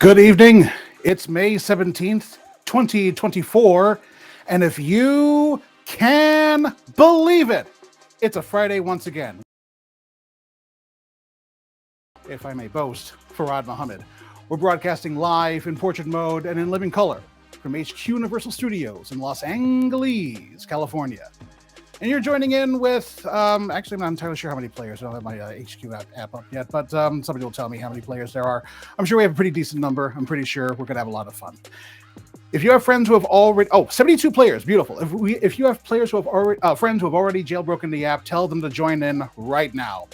Good evening. It's May 17th, 2024. And if you can believe it, it's a Friday once again. If I may boast, Farad Muhammad. We're broadcasting live in portrait mode and in living color from HQ Universal Studios in Los Angeles, California. And you're joining in with, actually, I'm not entirely sure how many players. I don't have my HQ app up yet, but somebody will tell me how many players there are. I'm sure we have a pretty decent number. I'm pretty sure we're going to have a lot of fun. If you have friends who have already, 72 players, beautiful. If you have players who have already, friends who have already jailbroken the app, tell them to join in right now.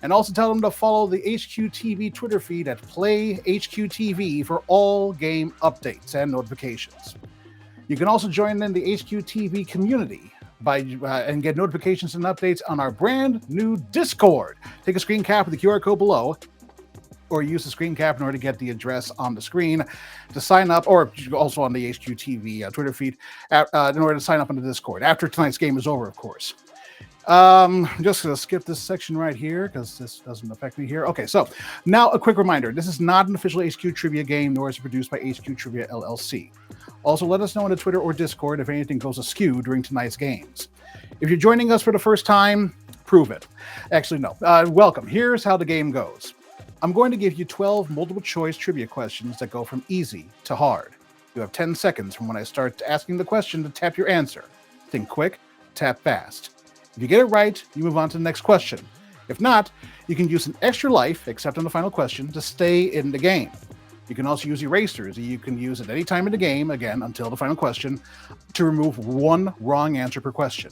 And also tell them to follow the HQTV Twitter feed at PlayHQTV for all game updates and notifications. You can also join in the HQTV community and get notifications and updates on our brand new Discord. Take a screen cap of the QR code below, or use the screen cap in order to get the address on the screen to sign up, or also on the HQTV Twitter feed in order to sign up on the Discord after tonight's game is over, of course. I'm just going to skip this section right here because this doesn't affect me here. Okay, so now a quick reminder. This is not an official HQ Trivia game, nor is it produced by HQ Trivia LLC. Also, let us know on the Twitter or Discord if anything goes askew during tonight's games. If you're joining us for the first time, prove it. Actually, no. Welcome. Here's how the game goes. I'm going to give you 12 multiple-choice trivia questions that go from easy to hard. You have 10 seconds from when I start asking the question to tap your answer. Think quick, tap fast. If you get it right, you move on to the next question. If not, you can use an extra life, except on the final question, to stay in the game. You can also use erasers that you can use at any time in the game, again, until the final question, to remove one wrong answer per question.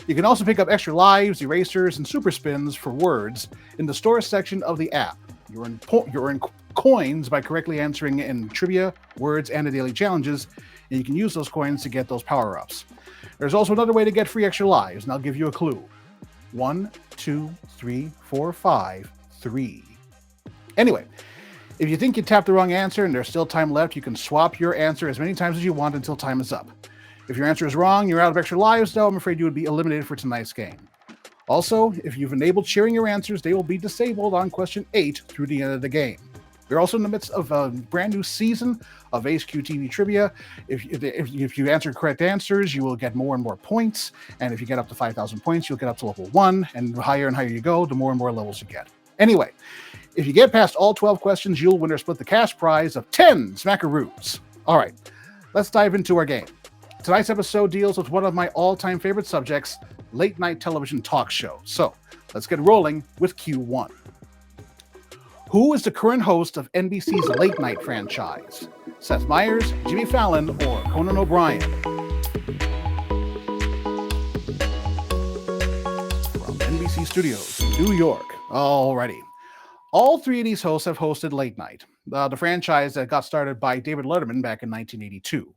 You can also pick up extra lives, erasers, and super spins for words in the store section of the app. You earn coins by correctly answering in trivia, words, and the daily challenges, and you can use those coins to get those power-ups. There's also another way to get free extra lives, and I'll give you a clue. 1, 2, 3, 4, 5, 3. Anyway, if you think you tapped the wrong answer and there's still time left, you can swap your answer as many times as you want until time is up. If your answer is wrong, you're out of extra lives, though I'm afraid you would be eliminated for tonight's game. Also, if you've enabled sharing your answers, they will be disabled on question 8 through the end of the game. We're also in the midst of a brand new season of HQTV Trivia. If you answer correct answers, you will get more and more points. And if you get up to 5,000 points, you'll get up to level 1. And higher you go, the more and more levels you get. Anyway, if you get past all 12 questions, you'll win or split the cash prize of 10 smackaroos. All right, let's dive into our game. Tonight's episode deals with one of my all-time favorite subjects, late-night television talk shows. So let's get rolling with Q1. Who is the current host of NBC's late-night franchise? Seth Meyers, Jimmy Fallon, or Conan O'Brien? From NBC Studios in New York. Alrighty. All three of these hosts have hosted Late Night, the franchise that got started by David Letterman back in 1982.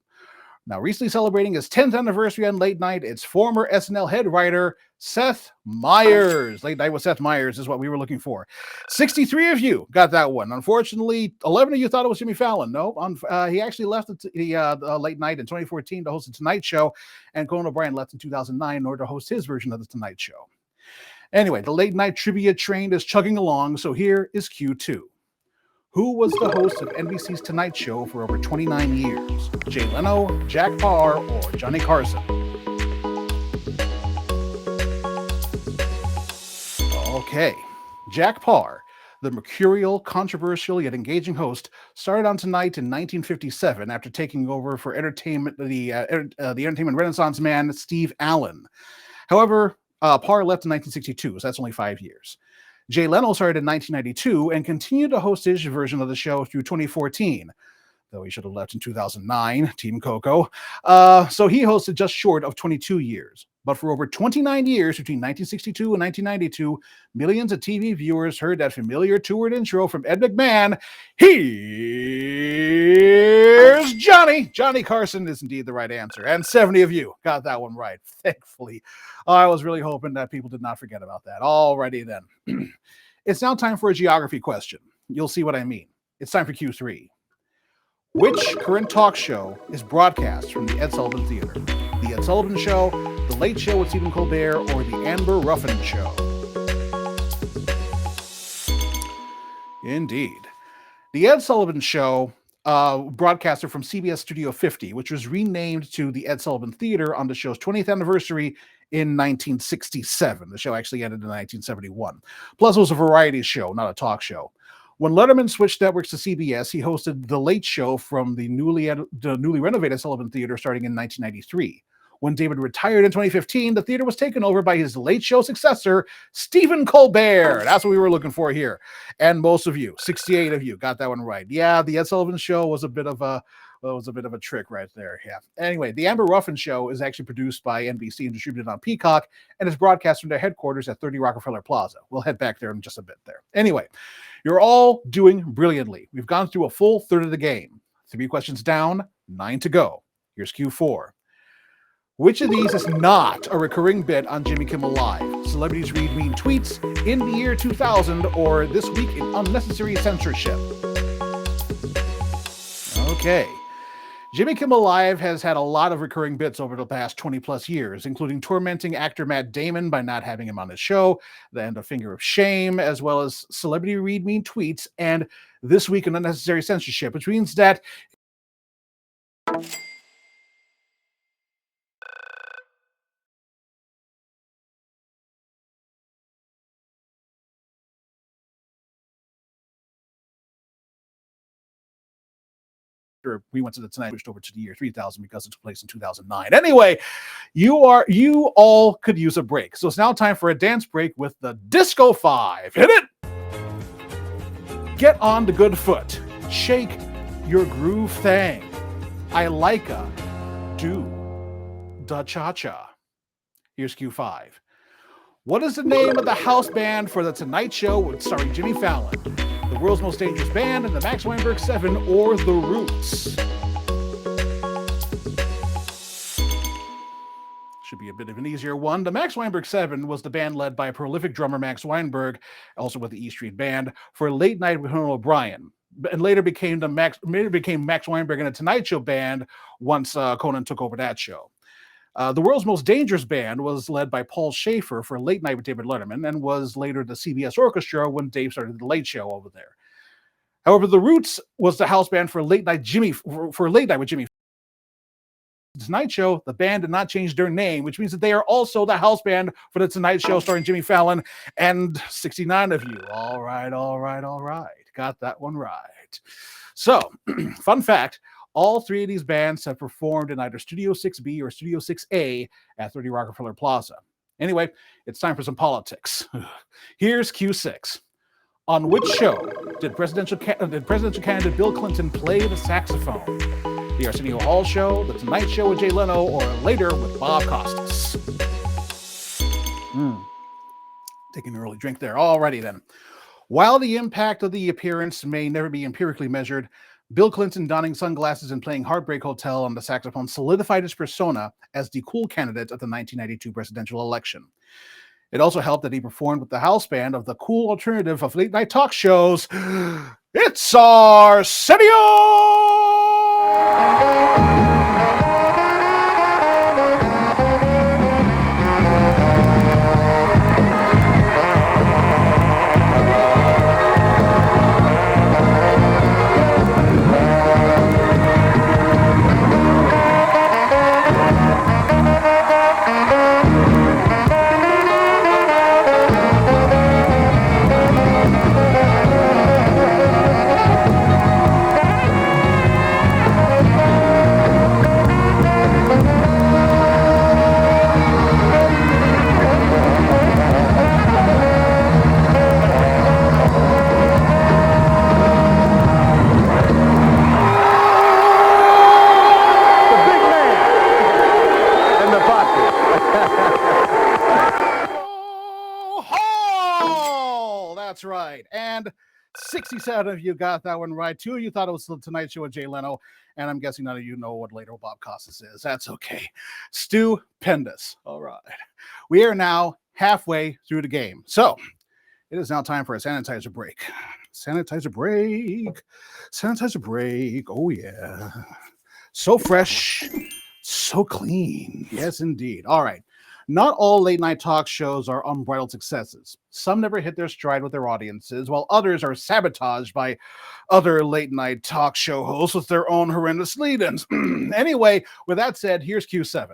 Now, recently celebrating his 10th anniversary on Late Night, it's former SNL head writer Seth Meyers. Late Night with Seth Meyers is what we were looking for. 63 of you got that one. Unfortunately, 11 of you thought it was Jimmy Fallon. No, he actually left the Late Night in 2014 to host The Tonight Show, and Conan O'Brien left in 2009 in order to host his version of The Tonight Show. Anyway, the Late Night trivia train is chugging along, so here is Q2. Who was the host of NBC's Tonight Show for over 29 years? Jay Leno, Jack Paar, or Johnny Carson? Okay, Jack Paar, the mercurial, controversial, yet engaging host, started on Tonight in 1957 after taking over for the entertainment renaissance man Steve Allen. However, Paar left in 1962, so that's only 5 years. Jay Leno started in 1992 and continued to host his version of the show through 2014, though he should have left in 2009, Team Coco. So he hosted just short of 22 years. But for over 29 years, between 1962 and 1992, millions of TV viewers heard that familiar two-word intro from Ed McMahon. Here's Johnny. Johnny Carson is indeed the right answer. And 70 of you got that one right, thankfully. I was really hoping that people did not forget about that. Alrighty then. It's now time for a geography question. You'll see what I mean. It's time for Q3. Which current talk show is broadcast from the Ed Sullivan Theater? The Ed Sullivan Show, The Late Show with Stephen Colbert, or The Amber Ruffin Show? Indeed. The Ed Sullivan Show, broadcaster from CBS Studio 50, which was renamed to the Ed Sullivan Theater on the show's 20th anniversary in 1967. The show actually ended in 1971. Plus, it was a variety show, not a talk show. When Letterman switched networks to CBS, he hosted The Late Show from the newly renovated Sullivan Theater starting in 1993. When David retired in 2015, the theater was taken over by his Late Show successor, Stephen Colbert. That's what we were looking for here. And most of you, 68 of you, got that one right. Yeah, the Ed Sullivan Show was a bit of a trick right there. Yeah. Anyway, the Amber Ruffin Show is actually produced by NBC and distributed on Peacock, and is broadcast from their headquarters at 30 Rockefeller Plaza. We'll head back there in just a bit there. Anyway, you're all doing brilliantly. We've gone through a full third of the game. 3 questions down, 9 to go. Here's Q4. Which of these is not a recurring bit on Jimmy Kimmel Live? Celebrities read mean tweets, in the year 2000, or this week in unnecessary censorship? Okay. Jimmy Kimmel Live has had a lot of recurring bits over the past 20 plus years, including tormenting actor Matt Damon by not having him on his show, and a finger of shame, as well as celebrity read mean tweets, and this week in unnecessary censorship, which means that we went to the Tonight, switched over to the year 3000 because it took place in 2009. Anyway, you all could use a break. So it's now time for a dance break with the Disco 5. Hit it! Get on the good foot. Shake your groove thing. I like a do the cha-cha. Here's Q5. What is the name of the house band for the Tonight Show starring Jimmy Fallon? The World's Most Dangerous Band, and the Max Weinberg 7, or The Roots? Should be a bit of an easier one. The Max Weinberg 7 was the band led by prolific drummer Max Weinberg, also with the E Street Band, for Late Night with Conan O'Brien, and later became Max Weinberg and a Tonight Show band once Conan took over that show. The World's Most Dangerous Band was led by Paul Schaefer for Late Night with David Letterman, and was later the CBS Orchestra when Dave started the Late Show over there. However, The Roots was the house band for Late Night with Jimmy. The Tonight Show, the band did not change their name, which means that they are also the house band for the Tonight Show starring Jimmy Fallon, and 69 of you. All right. Got that one right. So, fun fact, all 3 of these bands have performed in either Studio 6B or Studio 6A at 30 Rockefeller Plaza. Anyway, it's time for some politics. Here's Q6. On which show did presidential candidate Bill Clinton play the saxophone? The Arsenio Hall Show, The Tonight Show with Jay Leno, or later with Bob Costas? Taking an early drink there. Alrighty then. While the impact of the appearance may never be empirically measured, Bill Clinton donning sunglasses and playing Heartbreak Hotel on the saxophone solidified his persona as the cool candidate of the 1992 presidential election. It also helped that he performed with the house band of the cool alternative of late night talk shows. It's Arsenio! That's right. And 67 of you got that one right. 2 of you thought it was the Tonight Show with Jay Leno, and I'm guessing none of you know what later Bob Costas is. That's okay. Stupendous. All right. We are now halfway through the game. So it is now time for a sanitizer break. Sanitizer break. Sanitizer break. Oh, yeah. So fresh, so clean. Yes, indeed. All right. Not all late night talk shows are unbridled successes. Some never hit their stride with their audiences, while others are sabotaged by other late night talk show hosts with their own horrendous lead ins. Anyway, with that said, here's Q7.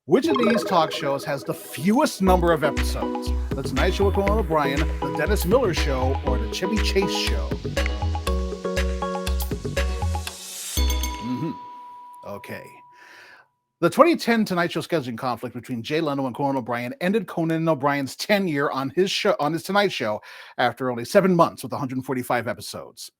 Which of these talk shows has the fewest number of episodes? The Tonight Show with Conan O'Brien, the Dennis Miller Show, or the Chevy Chase Show? Okay. The 2010 Tonight Show scheduling conflict between Jay Leno and Conan O'Brien ended Conan O'Brien's tenure on his Tonight Show after only 7 months with 145 episodes.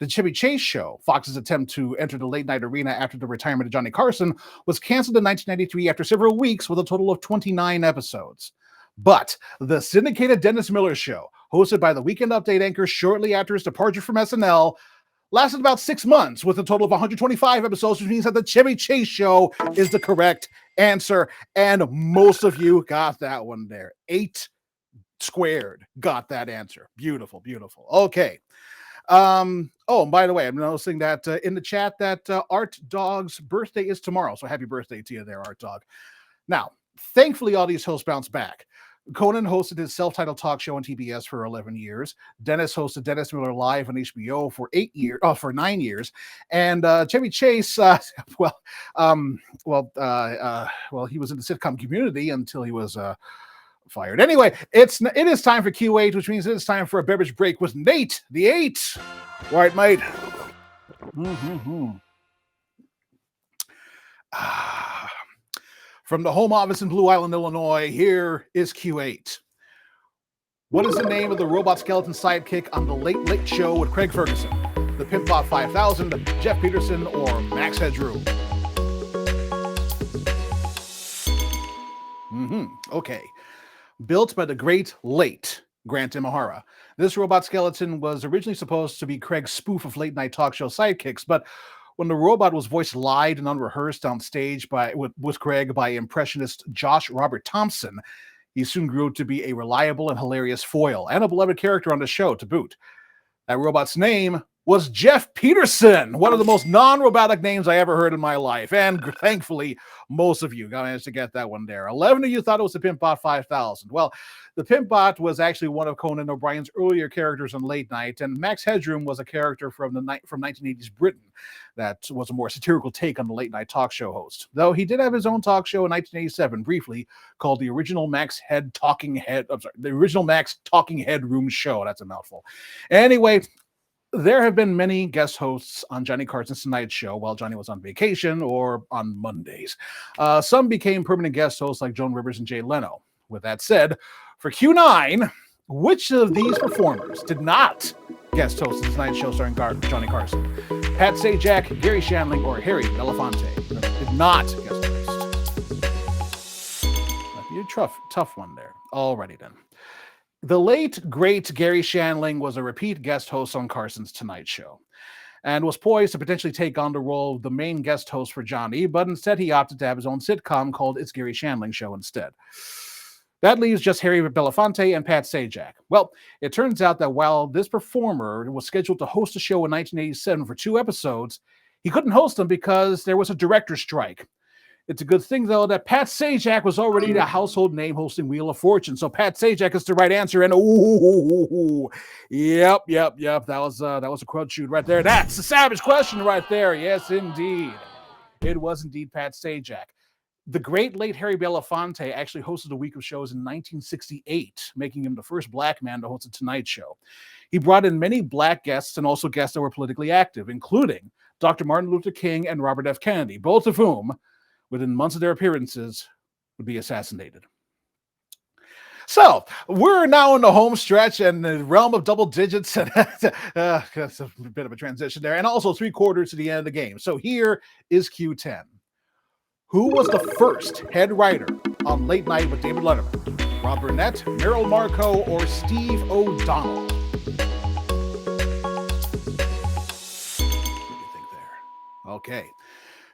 The Chevy Chase Show, Fox's attempt to enter the late night arena after the retirement of Johnny Carson, was canceled in 1993 after several weeks with a total of 29 episodes. But the syndicated Dennis Miller Show, hosted by the Weekend Update anchor shortly after his departure from SNL, lasted about 6 months with a total of 125 episodes, which means that the Chevy Chase Show is the correct answer. And most of you got that one there. 8 squared got that answer. Beautiful, beautiful. Okay. Oh, by the way, I'm noticing that in the chat that Art Dog's birthday is tomorrow. So happy birthday to you there, Art Dog. Now, thankfully, all these hosts bounced back. Conan hosted his self-titled talk show on TBS for 11 years. Dennis hosted Dennis Miller Live on HBO for 9 years. And Chevy Chase, well, he was in the sitcom Community until he was fired. Anyway, it is time for Q8, which means it's time for a beverage break with Nate, the 8. Right, mate. From the home office in Blue Island, Illinois, here is Q8. What is the name of the robot skeleton sidekick on The Late Late Show with Craig Ferguson? The Pimpbot 5000, Jeff Peterson, or Max Headroom? Okay. Built by the great late Grant Imahara, this robot skeleton was originally supposed to be Craig's spoof of late-night talk show sidekicks, but when the robot was voiced live and unrehearsed on stage with Craig by impressionist Josh Robert Thompson, he soon grew to be a reliable and hilarious foil, and a beloved character on the show to boot. That robot's name was Jeff Peterson, one of the most non-robotic names I ever heard in my life. And thankfully, most of you managed to get that one there. 11 of you thought it was the Pimpbot 5000. Well, the Pimpbot was actually one of Conan O'Brien's earlier characters on Late Night, and Max Headroom was a character from 1980s Britain that was a more satirical take on the late night talk show host. Though he did have his own talk show in 1987, briefly, called the Original Max Talking Head Room Show. That's a mouthful. Anyway, there have been many guest hosts on Johnny Carson's Tonight Show while Johnny was on vacation or on Mondays. Some became permanent guest hosts like Joan Rivers and Jay Leno. With that said, for Q9, which of these performers did not guest host the Tonight Show starring Johnny Carson? Pat Sajak, Gary Shandling, or Harry Belafonte? Did not guest host. That'd be a tough one there. Alrighty then. The late, great Gary Shandling was a repeat guest host on Carson's Tonight Show and was poised to potentially take on the role of the main guest host for Johnny, but instead he opted to have his own sitcom called It's Gary Shandling Show instead. That leaves just Harry Belafonte and Pat Sajak. Well, it turns out that while this performer was scheduled to host a show in 1987 for 2 episodes, he couldn't host them because there was a director's strike. It's a good thing, though, that Pat Sajak was already a household name hosting Wheel of Fortune. So Pat Sajak is the right answer. And yep. That was a crud shoot right there. That's a savage question right there. Yes, indeed. It was indeed Pat Sajak. The great late Harry Belafonte actually hosted a week of shows in 1968, making him the first black man to host a Tonight Show. He brought in many black guests and also guests that were politically active, including Dr. Martin Luther King and Robert F. Kennedy, both of whom, within months of their appearances, would be assassinated. So we're now in the home stretch and the realm of double digits. And that's a bit of a transition there. And also 3/4 to the end of the game. So here is Q10. Who was the first head writer on Late Night with David Letterman? Rob Burnett, Merrill Markoe, or Steve O'Donnell? What do you think there? Okay.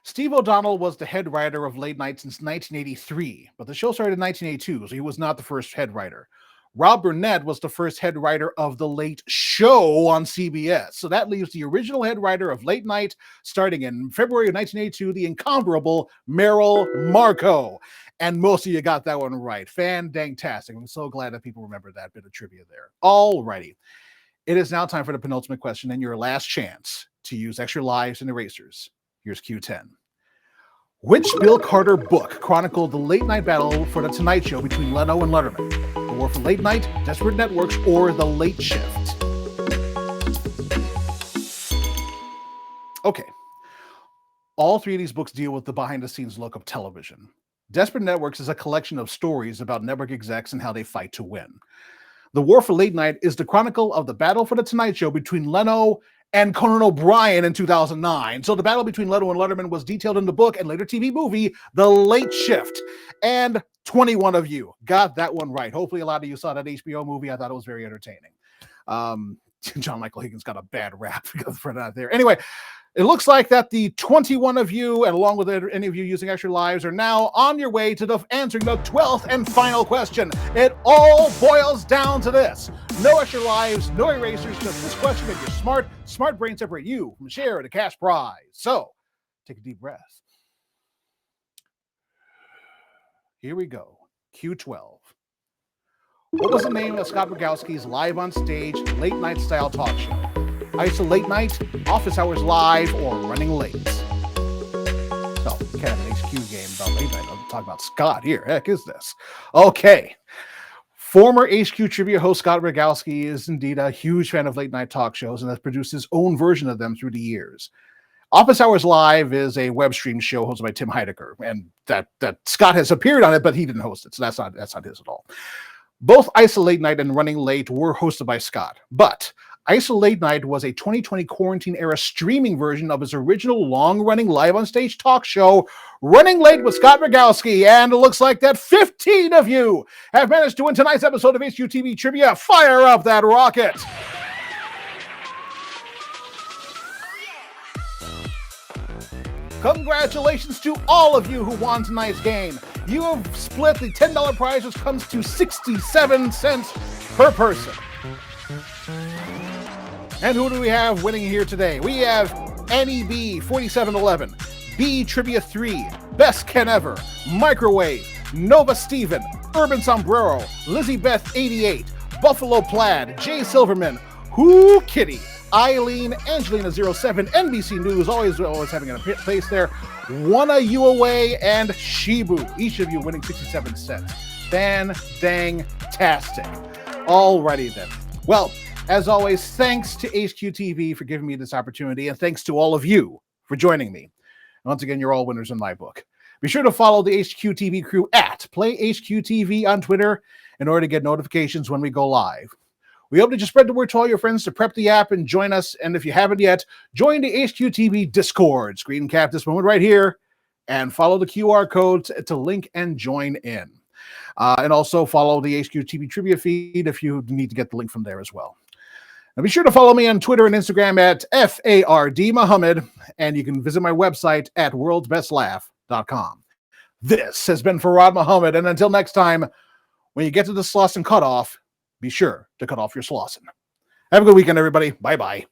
Steve O'Donnell was the head writer of Late Night since 1983, but the show started in 1982, so he was not the first head writer. Rob Burnett was the first head writer of The Late Show on CBS. So that leaves the original head writer of Late Night starting in February of 1982, the incomparable Merrill Markoe. And most of you got that one right. Fan-dang-tastic. I'm so glad that people remember that bit of trivia there. Alrighty. It is now time for the penultimate question and your last chance to use extra lives and erasers. Here's Q10. Which Bill Carter book chronicled the late-night battle for The Tonight Show between Leno and Letterman? The War for Late Night, Desperate Networks, or The Late Shift? Okay. All three of these books deal with the behind-the-scenes look of television. Desperate Networks is a collection of stories about network execs and how they fight to win. The War for Late Night is the chronicle of the battle for The Tonight Show between Leno and Conan O'Brien in 2009. So the battle between Leno and Letterman was detailed in the book and later TV movie, The Late Shift. And 21 of you got that one right. Hopefully a lot of you saw that HBO movie. I thought it was very entertaining. John Michael Higgins got a bad rap for that there. Anyway, it looks like that the 21 of you, and along with any of you using extra lives, are now on your way to answering the 12th and final question. It all boils down to this. No extra lives, no erasers, just this question that your smart brain separate you from share the cash prize. So, take a deep breath. Here we go. Q12. What was the name of Scott Rogowski's live on stage, late night style talk show? ISO Late Night, Office Hours Live, or Running Late? No, you can't have an HQ game about late night. I'm talking about Scott here. Heck is this? Okay. Former HQ trivia host Scott Rogowski is indeed a huge fan of late night talk shows and has produced his own version of them through the years. Office Hours Live is a web stream show hosted by Tim Heidecker, and that Scott has appeared on it, but he didn't host it, so that's not his at all. Both ISO Late Night and Running Late were hosted by Scott, but ISO Late Night was a 2020 quarantine-era streaming version of his original long-running live-on-stage talk show, Running Late with Scott Rogowski, and it looks like that 15 of you have managed to win tonight's episode of HQTV Trivia. Fire up that rocket! Congratulations to all of you who won tonight's game. You have split the $10 prize, which comes to 67 cents per person. And who do we have winning here today? We have NEB 4711, B Trivia 3, Best Ken Ever, Microwave, Nova Steven, Urban Sombrero, Lizzie Beth 88, Buffalo Plaid, Jay Silverman, Who Kitty, Eileen, Angelina 07, NBC News, always having a place there, One a You Away, and Shibu, each of you winning 67 cents. Fan-dang-tastic. Alrighty then. Well, as always, thanks to HQTV for giving me this opportunity, and thanks to all of you for joining me. Once again, you're all winners in my book. Be sure to follow the HQTV crew at PlayHQTV on Twitter in order to get notifications when we go live. We hope that you spread the word to all your friends to prep the app and join us. And if you haven't yet, join the HQTV Discord. Screen cap this moment right here and follow the QR code to link and join in. And also follow the HQTV Trivia feed if you need to get the link from there as well. Now be sure to follow me on Twitter and Instagram at FARDMuhammad, and you can visit my website at worldsbestlaugh.com. This has been Farad Muhammad, and until next time, when you get to the Slauson cutoff, be sure to cut off your Slauson. Have a good weekend, everybody. Bye-bye.